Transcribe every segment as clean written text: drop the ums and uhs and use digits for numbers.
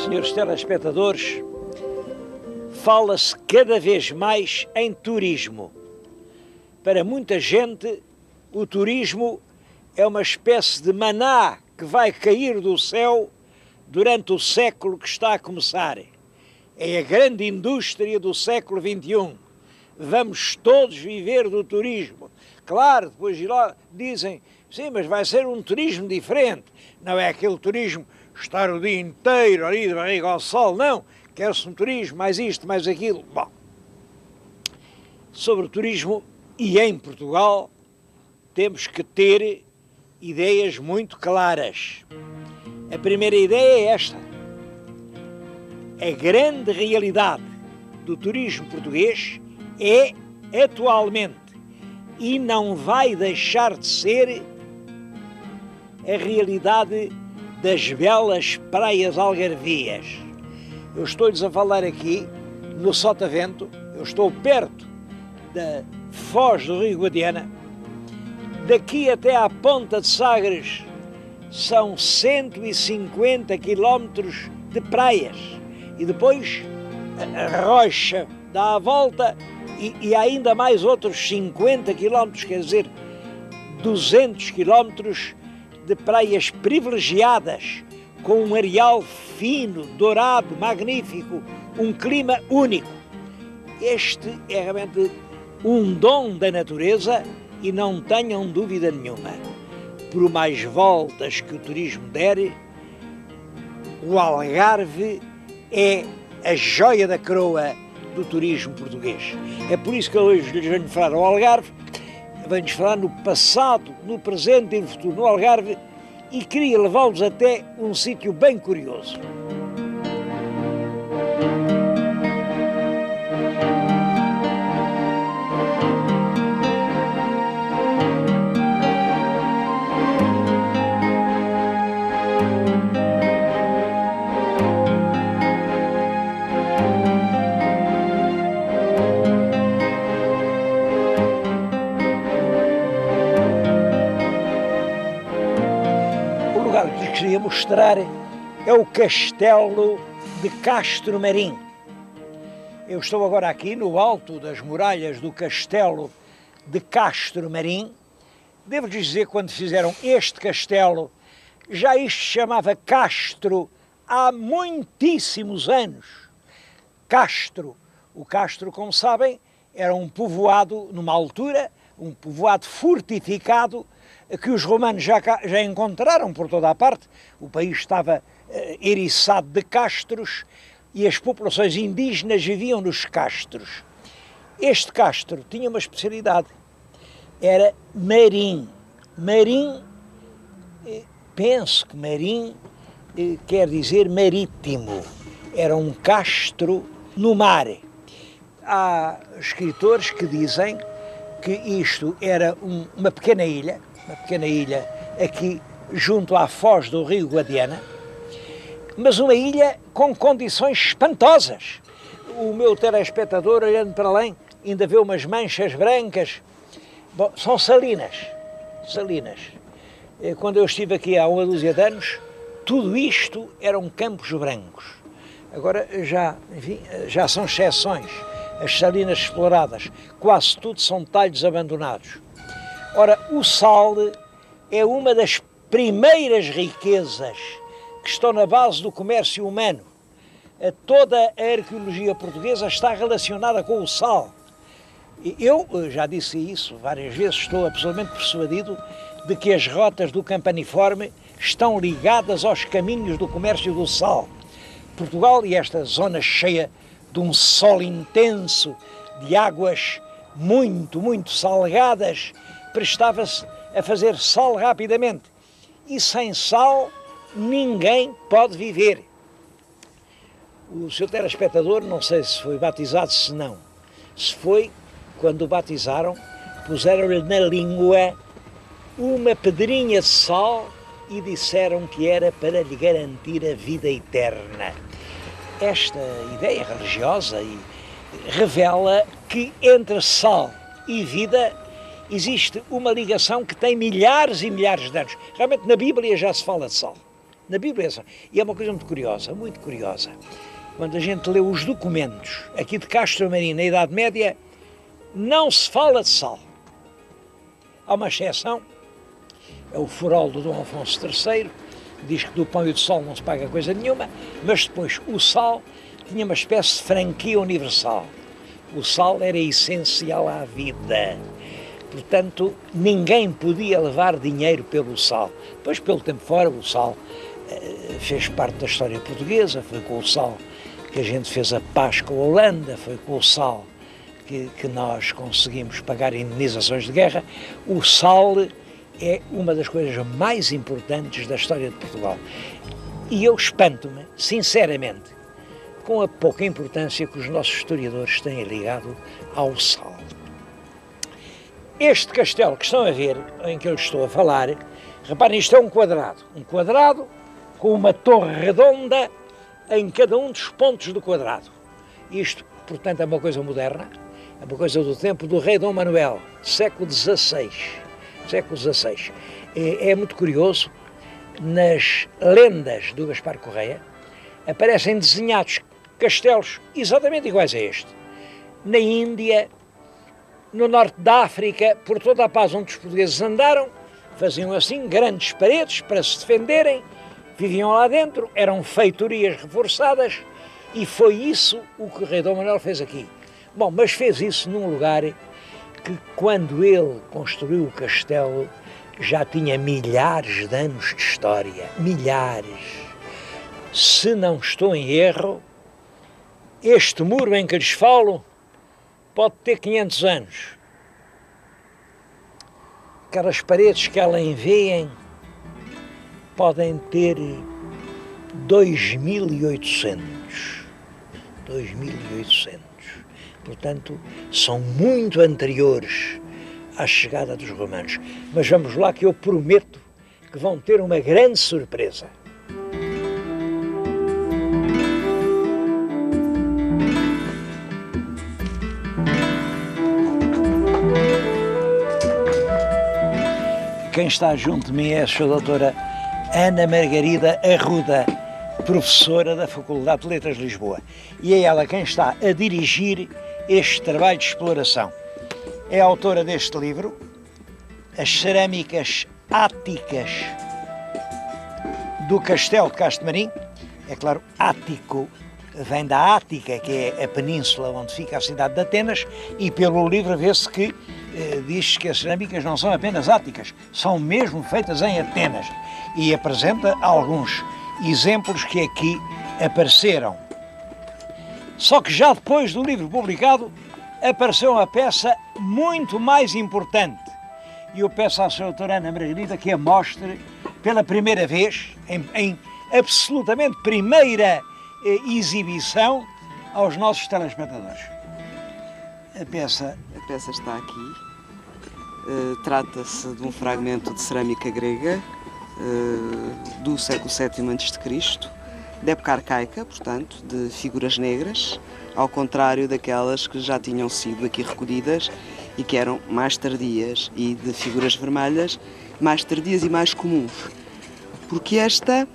senhores telespectadores, fala-se cada vez mais em turismo. Para muita gente, o turismo é uma espécie de maná que vai cair do céu durante o século que está a começar. É a grande indústria do século XXI. Vamos todos viver do turismo. Claro, depois de lá dizem, sim, mas vai ser um turismo diferente. Não é aquele turismo estar o dia inteiro ali de barriga ao sol, não. Quer-se um turismo, mais isto, mais aquilo. Bom, sobre o turismo e em Portugal, temos que ter ideias muito claras. A primeira ideia é esta. A grande realidade do turismo português é, atualmente, e não vai deixar de ser, a realidade das belas praias algarvias. Eu estou-lhes a falar aqui no Sotavento, eu estou perto da foz do Rio Guadiana. Daqui até à Ponta de Sagres são 150 quilómetros de praias. E depois a Rocha dá a volta e há ainda mais outros 50 quilómetros, quer dizer, 200 quilómetros de praias privilegiadas, com um areal fino, dourado, magnífico, um clima único. Este é realmente um dom da natureza e não tenham dúvida nenhuma. Por mais voltas que o turismo der, o Algarve é a joia da coroa do turismo português. É por isso que eu hoje lhes venho falar ao Algarve, venho falar no passado, no presente e no futuro no Algarve, e queria levá-los até um sítio bem curioso. O que lhes queria mostrar é o Castelo de Castro Marim. Eu estou agora aqui no alto das muralhas do Castelo de Castro Marim. Devo-lhes dizer, quando fizeram este castelo, já isto se chamava Castro há muitíssimos anos. Castro. O Castro, como sabem, era um povoado, numa altura, um povoado fortificado, que os romanos já encontraram por toda a parte. O país estava eriçado de castros e as populações indígenas viviam nos castros. Este castro tinha uma especialidade, era marim. Marim, penso que marim quer dizer marítimo, era um castro no mar. Há escritores que dizem que isto era uma pequena ilha aqui junto à foz do Rio Guadiana, mas uma ilha com condições espantosas. O meu telespectador, olhando para além, ainda vê umas manchas brancas. Bom, são salinas. Quando eu estive aqui há uma dúzia de anos, tudo isto eram campos brancos. Agora já são exceções. As salinas exploradas, quase tudo são talhos abandonados. Ora, o sal é uma das primeiras riquezas que estão na base do comércio humano. Toda a arqueologia portuguesa está relacionada com o sal. Eu já disse isso várias vezes, estou absolutamente persuadido de que as rotas do Campaniforme estão ligadas aos caminhos do comércio do sal. Portugal e esta zona cheia de um sol intenso, de águas muito, muito salgadas, prestava-se a fazer sal rapidamente. E sem sal ninguém pode viver. O seu telespectador, não sei se foi batizado, se não. Se foi, quando o batizaram, puseram-lhe na língua uma pedrinha de sal e disseram que era para lhe garantir a vida eterna. Esta ideia religiosa revela que entre sal e vida existe uma ligação que tem milhares e milhares de anos. Realmente na Bíblia já se fala de sal. Na Bíblia. E é uma coisa muito curiosa, muito curiosa. Quando a gente lê os documentos aqui de Castro Marim, na Idade Média, não se fala de sal. Há uma exceção, é o Forol do Dom Afonso III, diz que do pão e do sal não se paga coisa nenhuma, mas depois o sal tinha uma espécie de franquia universal. O sal era essencial à vida. Portanto, ninguém podia levar dinheiro pelo sal. Depois, pelo tempo fora, o sal fez parte da história portuguesa, foi com o sal que a gente fez a paz com a Holanda, foi com o sal que nós conseguimos pagar indenizações de guerra. O sal é uma das coisas mais importantes da história de Portugal. E eu espanto-me, sinceramente, com a pouca importância que os nossos historiadores têm ligado ao sal. Este castelo que estão a ver, em que eu estou a falar, reparem, isto é um quadrado com uma torre redonda em cada um dos pontos do quadrado. Isto, portanto, é uma coisa moderna, é uma coisa do tempo do rei Dom Manuel, século XVI. É muito curioso, nas lendas do Gaspar Correia, aparecem desenhados castelos exatamente iguais a este. Na Índia, no norte da África, por toda a paz onde os portugueses andaram, faziam assim grandes paredes para se defenderem, viviam lá dentro, eram feitorias reforçadas, e foi isso o que o rei Dom Manuel fez aqui. Bom, mas fez isso num lugar que, quando ele construiu o castelo, já tinha milhares de anos de história. Milhares. Se não estou em erro, este muro em que lhes falo pode ter 500 anos. Aquelas paredes que além veem podem ter 2.800. 2.800. Portanto, são muito anteriores à chegada dos romanos. Mas vamos lá, que eu prometo que vão ter uma grande surpresa. Quem está junto de mim é a sua doutora Ana Margarida Arruda, professora da Faculdade de Letras de Lisboa. E é ela quem está a dirigir este trabalho de exploração. É a autora deste livro, As Cerâmicas Áticas do Castelo de Castro Marim. É claro, ático vem da Ática, que é a península onde fica a cidade de Atenas, e pelo livro vê-se que diz que as cerâmicas não são apenas áticas, são mesmo feitas em Atenas, e apresenta alguns exemplos que aqui apareceram. Só que já depois do livro publicado apareceu uma peça muito mais importante, e eu peço à sra. doutora Ana Margarida que a mostre pela primeira vez, em absolutamente primeira exibição, aos nossos telespectadores. A peça está aqui. Trata-se de um fragmento de cerâmica grega do século VII a.C., de época arcaica, portanto, de figuras negras, ao contrário daquelas que já tinham sido aqui recolhidas e que eram mais tardias, e de figuras vermelhas mais tardias e mais comuns. Porque esta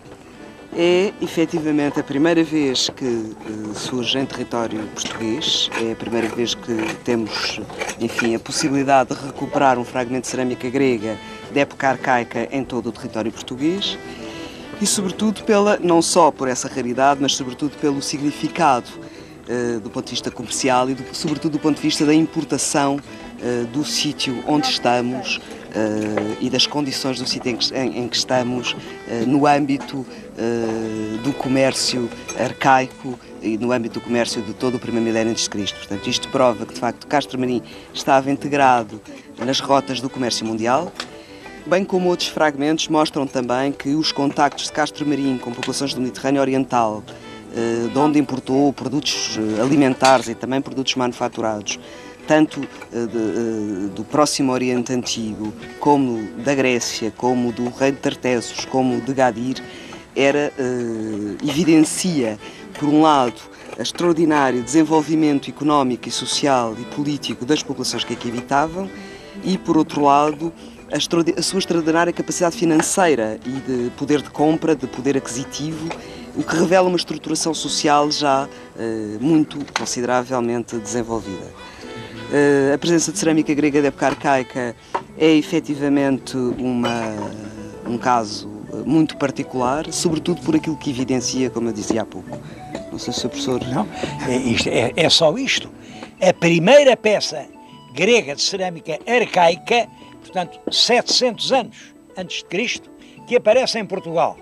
é, efetivamente, a primeira vez que surge em território português, é a primeira vez que temos, enfim, a possibilidade de recuperar um fragmento de cerâmica grega de época arcaica em todo o território português, e sobretudo não só por essa raridade, mas sobretudo pelo significado do ponto de vista comercial e sobretudo do ponto de vista da importação do sítio onde estamos e das condições do sítio em que estamos no âmbito do comércio arcaico e no âmbito do comércio de todo o primeiro milénio antes de Cristo. Portanto, isto prova que, de facto, Castro Marim estava integrado nas rotas do comércio mundial, bem como outros fragmentos mostram também que os contactos de Castro Marim com populações do Mediterrâneo Oriental, de onde importou produtos alimentares e também produtos manufaturados, tanto do Próximo Oriente Antigo, como da Grécia, como do rei de Tartessos, como de Gadir, evidencia, por um lado, o extraordinário desenvolvimento económico e social e político das populações que aqui habitavam e, por outro lado, a sua extraordinária capacidade financeira e de poder de compra, de poder aquisitivo, o que revela uma estruturação social já muito consideravelmente desenvolvida. A presença de cerâmica grega da época arcaica é efetivamente um caso muito particular, sobretudo por aquilo que evidencia, como eu dizia há pouco. Não sei se o professor... Não, é só isto. A primeira peça grega de cerâmica arcaica, portanto 700 anos antes de Cristo, que aparece em Portugal.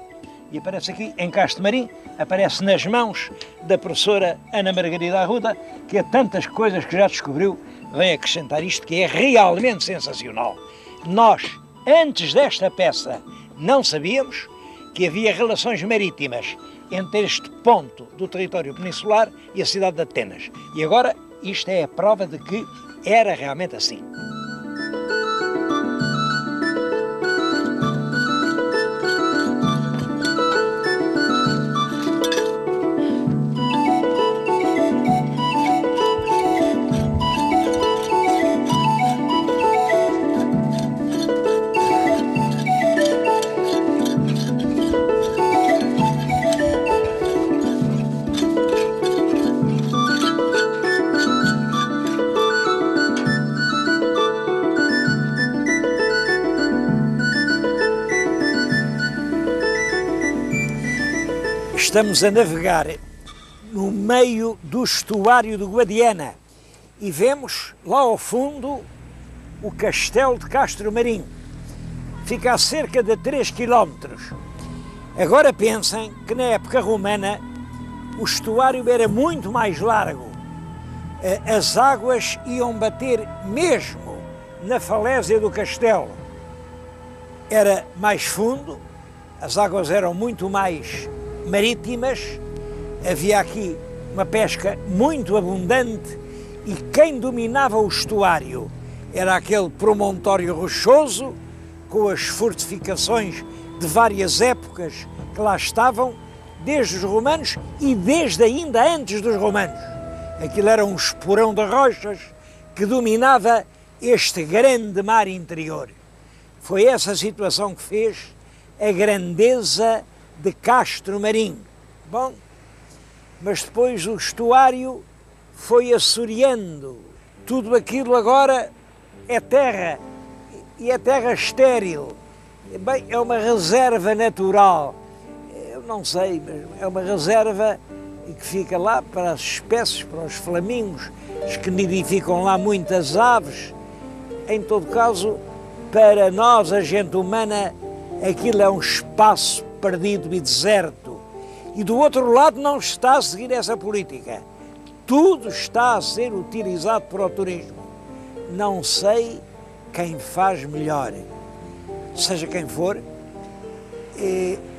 E aparece aqui em Castro Marim, aparece nas mãos da professora Ana Margarida Arruda, que a tantas coisas que já descobriu, vem acrescentar isto, que é realmente sensacional. Nós, antes desta peça, não sabíamos que havia relações marítimas entre este ponto do território peninsular e a cidade de Atenas. E agora, isto é a prova de que era realmente assim. Estamos a navegar no meio do estuário do Guadiana e vemos lá ao fundo o castelo de Castro Marim. Fica a cerca de 3 km. Agora pensem que na época romana o estuário era muito mais largo. As águas iam bater mesmo na falésia do castelo. Era mais fundo, as águas eram muito mais marítimas, havia aqui uma pesca muito abundante e quem dominava o estuário era aquele promontório rochoso com as fortificações de várias épocas que lá estavam, desde os romanos e desde ainda antes dos romanos. Aquilo era um esporão de rochas que dominava este grande mar interior. Foi essa situação que fez a grandeza de Castro Marim. Bom, mas depois o estuário foi assoreando. Tudo aquilo agora é terra, e é terra estéril. Bem, é uma reserva natural. Eu não sei, mas é uma reserva que fica lá para as espécies, para os flamingos, que nidificam lá muitas aves. Em todo caso, para nós, a gente humana, aquilo é um espaço perdido e deserto. E do outro lado não está a seguir essa política. Tudo está a ser utilizado para o turismo. Não sei quem faz melhor. Seja quem for,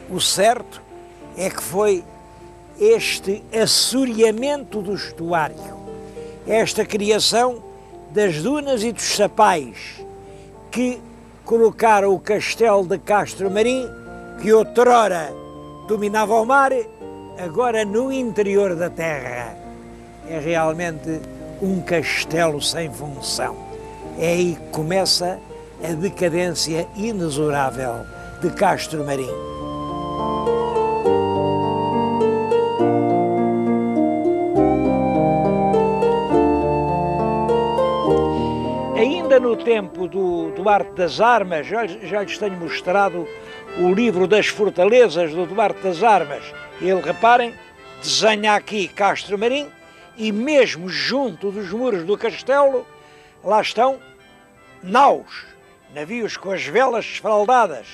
o certo é que foi este assoreamento do estuário, esta criação das dunas e dos sapais, que colocaram o castelo de Castro Marim, que outrora dominava o mar, agora no interior da terra. É realmente um castelo sem função. É aí que começa a decadência inexorável de Castro Marim. Ainda no tempo do Duarte das Armas, já lhes tenho mostrado o livro das fortalezas do Duarte das Armas. Ele, reparem, desenha aqui Castro Marim e mesmo junto dos muros do castelo, lá estão naus, navios com as velas esfaldadas,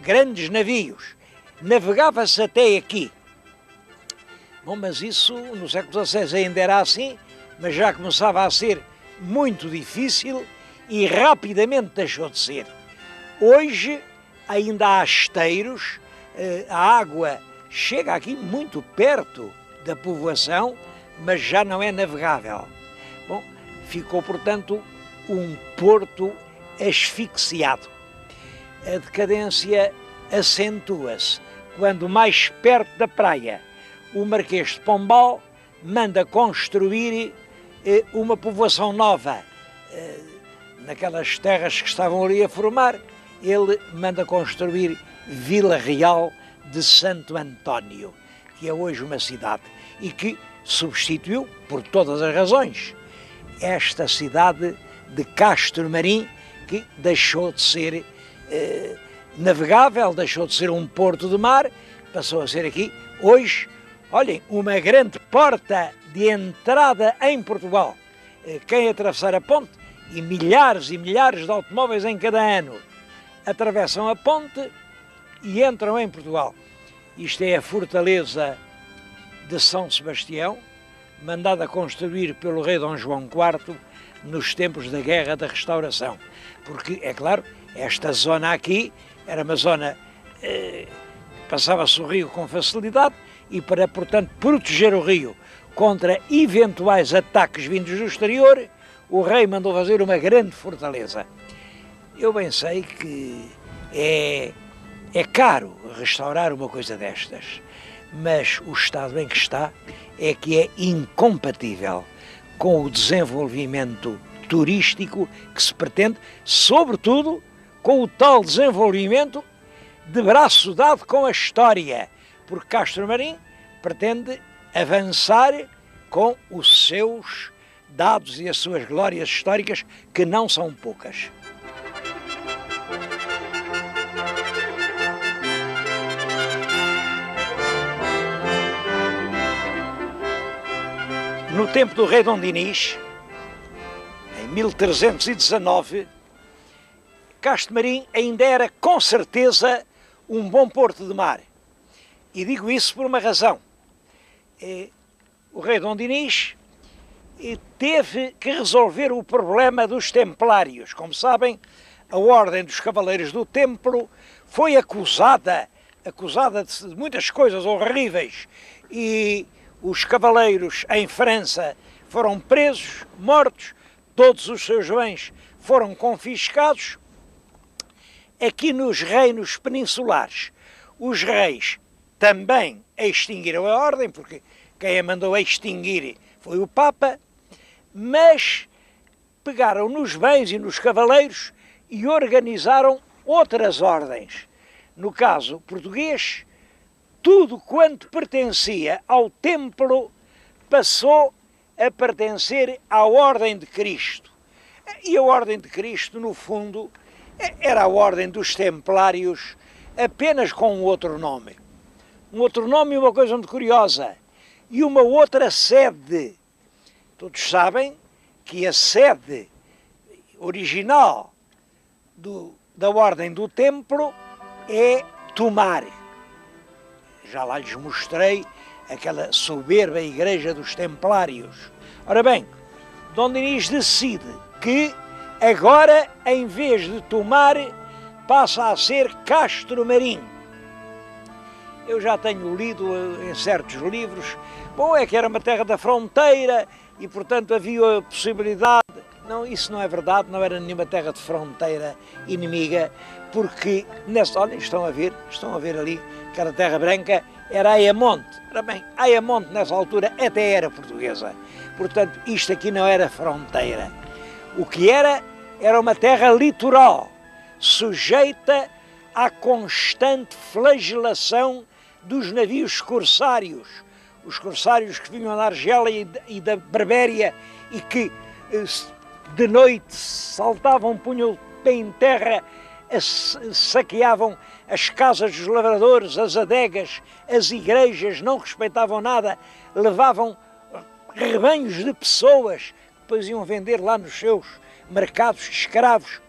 grandes navios. Navegava-se até aqui. Bom, mas isso no século XVI ainda era assim, mas já começava a ser muito difícil e rapidamente deixou de ser. Hoje ainda há esteiros, a água chega aqui muito perto da povoação, mas já não é navegável. Bom, ficou, portanto, um porto asfixiado. A decadência acentua-se quando, mais perto da praia, o Marquês de Pombal manda construir uma povoação nova, naquelas terras que estavam ali a formar, ele manda construir Vila Real de Santo António, que é hoje uma cidade, e que substituiu, por todas as razões, esta cidade de Castro Marim, que deixou de ser navegável, deixou de ser um porto de mar, passou a ser aqui, hoje, olhem, uma grande porta de entrada em Portugal. Quem atravessar a ponte, e milhares de automóveis em cada ano atravessam a ponte e entram em Portugal. Isto é a fortaleza de São Sebastião, mandada construir pelo rei Dom João IV nos tempos da Guerra da Restauração. Porque, é claro, esta zona aqui era uma zona passava-se o rio com facilidade e para, portanto, proteger o rio contra eventuais ataques vindos do exterior, o rei mandou fazer uma grande fortaleza. Eu bem sei que é caro restaurar uma coisa destas, mas o estado em que está é que é incompatível com o desenvolvimento turístico que se pretende, sobretudo com o tal desenvolvimento de braço dado com a história, porque Castro Marim pretende avançar com os seus dados e as suas glórias históricas, que não são poucas. No tempo do rei Dom Dinis, em 1319, Castro Marim ainda era com certeza um bom porto de mar. E digo isso por uma razão. O rei Dom Dinis teve que resolver o problema dos templários. Como sabem, a Ordem dos Cavaleiros do Templo foi acusada de muitas coisas horríveis, e os cavaleiros em França foram presos, mortos, todos os seus bens foram confiscados. Aqui nos reinos peninsulares, os reis também extinguiram a ordem, porque quem a mandou extinguir foi o Papa, mas pegaram nos bens e nos cavaleiros e organizaram outras ordens. No caso português, tudo quanto pertencia ao templo passou a pertencer à Ordem de Cristo. E a Ordem de Cristo, no fundo, era a Ordem dos Templários, apenas com um outro nome. Um outro nome e uma coisa muito curiosa. E uma outra sede. Todos sabem que a sede original da Ordem do Templo é Tomar. Já lá lhes mostrei aquela soberba igreja dos Templários. Ora bem, Dom Dinis decide que agora, em vez de Tomar, passa a ser Castro Marim. Eu já tenho lido em certos livros, bom, é que era uma terra da fronteira e, portanto, havia a possibilidade. Não, isso não é verdade, não era nenhuma terra de fronteira inimiga, porque, olhem, estão a ver ali, aquela terra branca, era Ayamonte. Ora bem, Ayamonte nessa altura até era portuguesa. Portanto, isto aqui não era fronteira. O que era uma terra litoral, sujeita à constante flagelação dos navios corsários. Os corsários que vinham da Argélia e da Berbéria e que de noite saltavam, punham o pé em terra, saqueavam as casas dos lavradores, as adegas, as igrejas, não respeitavam nada, levavam rebanhos de pessoas que depois iam vender lá nos seus mercados escravos.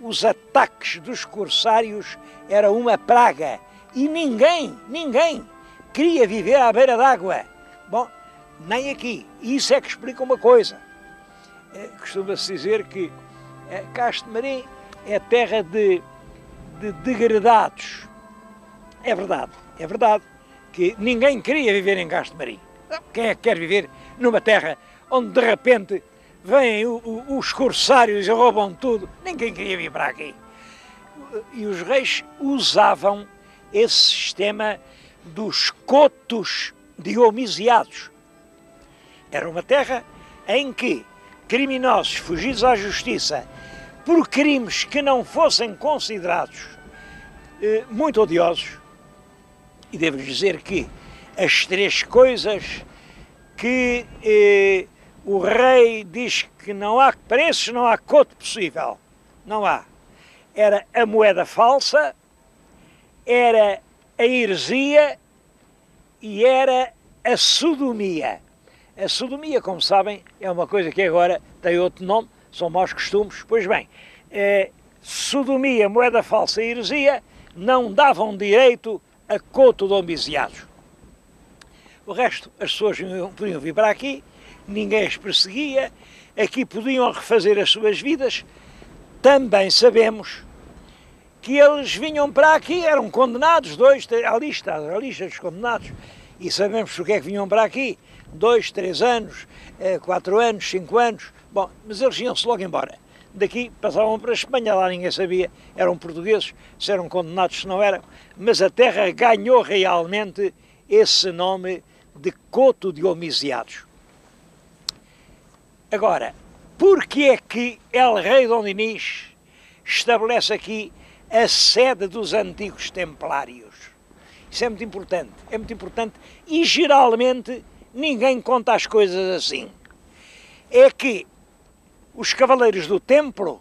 Os ataques dos corsários eram uma praga e ninguém queria viver à beira d'água. Bom, nem aqui. Isso é que explica uma coisa. Costuma-se dizer que Castro Marim é terra de degradados. É verdade que ninguém queria viver em Castro Marim. Quem é que quer viver numa terra onde de repente vêm os corsários e roubam tudo? Ninguém queria vir para aqui. E os reis usavam esse sistema dos cotos de homiciados. Era uma terra em que criminosos fugidos à justiça por crimes que não fossem considerados muito odiosos, e devo dizer que as três coisas que o rei diz que não há preços, não há coto possível, não há. Era a moeda falsa, era a heresia e era a sodomia. A sodomia, como sabem, é uma coisa que agora tem outro nome, são maus costumes. Pois bem, sodomia, moeda falsa e heresia não davam direito a coto de homicidados. O resto, as pessoas podiam vir para aqui, ninguém as perseguia, aqui podiam refazer as suas vidas. Também sabemos que eles vinham para aqui, eram condenados, a lista dos condenados, e sabemos porque é que vinham para aqui, 2, 3 anos, 4 anos, 5 anos, bom, mas eles iam-se logo embora. Daqui passavam para a Espanha, lá ninguém sabia, eram portugueses, se eram condenados, se não eram, mas a terra ganhou realmente esse nome de coto de homicidados. Agora, porque é que El Rei Dom Dinis estabelece aqui a sede dos antigos templários? Isso é muito importante e geralmente ninguém conta as coisas assim. É que os cavaleiros do templo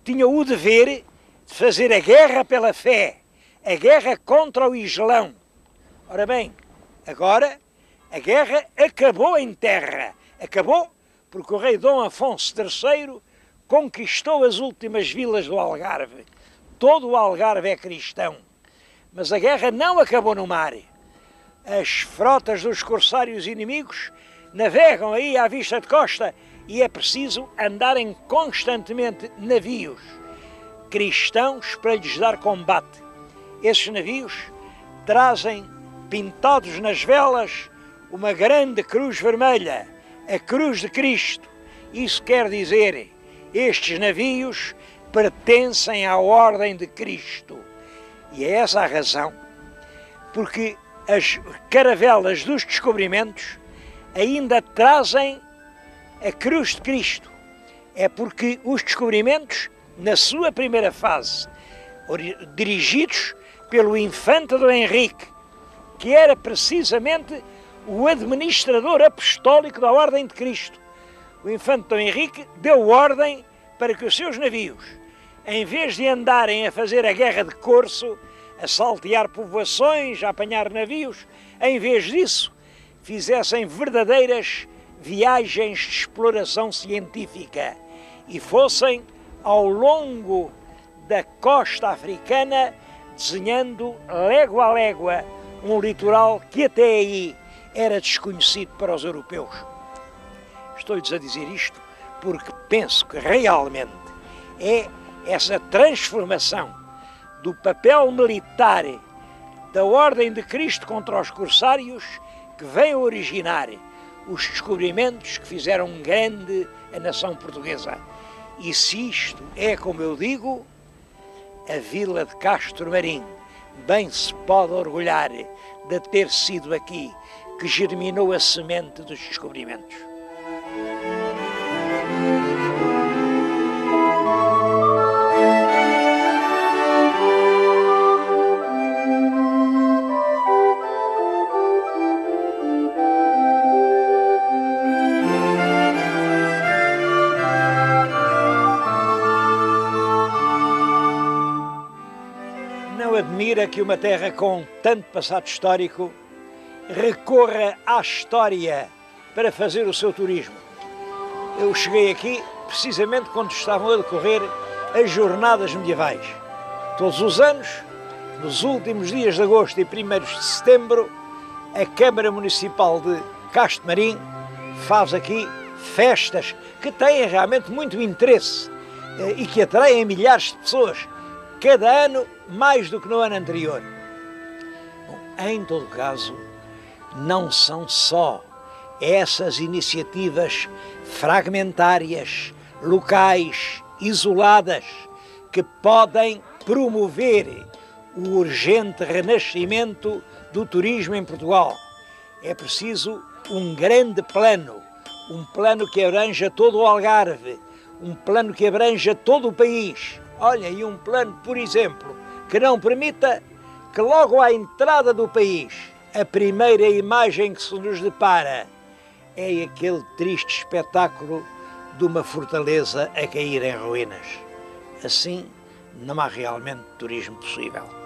tinham o dever de fazer a guerra pela fé, a guerra contra o Islão. Ora bem, agora a guerra acabou em terra, acabou porque o rei Dom Afonso III conquistou as últimas vilas do Algarve. Todo o Algarve é cristão, mas a guerra não acabou no mar. As frotas dos corsários inimigos navegam aí à vista de costa e é preciso andarem constantemente navios cristãos para lhes dar combate. Esses navios trazem, pintados nas velas, uma grande cruz vermelha, a cruz de Cristo. Isso quer dizer, estes navios pertencem à ordem de Cristo. E é essa a razão, porque as caravelas dos descobrimentos ainda trazem a cruz de Cristo. É porque os descobrimentos, na sua primeira fase, dirigidos pelo infante Dom Henrique, que era precisamente o administrador apostólico da Ordem de Cristo, o infante Dom Henrique deu ordem para que os seus navios, em vez de andarem a fazer a guerra de corso, a saltear povoações, a apanhar navios, em vez disso, fizessem verdadeiras viagens de exploração científica e fossem ao longo da costa africana, desenhando légua a légua um litoral que até aí era desconhecido para os europeus. Estou-lhes a dizer isto porque penso que realmente é essa transformação do papel militar da Ordem de Cristo contra os corsários que vem a originar os descobrimentos que fizeram grande a nação portuguesa. E se isto é, como eu digo, a vila de Castro Marim bem se pode orgulhar de ter sido aqui que germinou a semente dos descobrimentos. Não admira que uma terra com tanto passado histórico recorra à história para fazer o seu turismo. Eu cheguei aqui precisamente quando estavam a decorrer as jornadas medievais. Todos os anos, nos últimos dias de agosto e 1º de setembro, a Câmara Municipal de Castro Marim faz aqui festas que têm realmente muito interesse e que atraem milhares de pessoas, cada ano mais do que no ano anterior. Bom, em todo caso, não são só essas iniciativas fragmentárias, locais, isoladas, que podem promover o urgente renascimento do turismo em Portugal. É preciso um grande plano, um plano que abranja todo o Algarve, um plano que abranja todo o país. Olha, e um plano, por exemplo, que não permita que logo à entrada do país, a primeira imagem que se nos depara é aquele triste espetáculo de uma fortaleza a cair em ruínas. Assim, não há realmente turismo possível.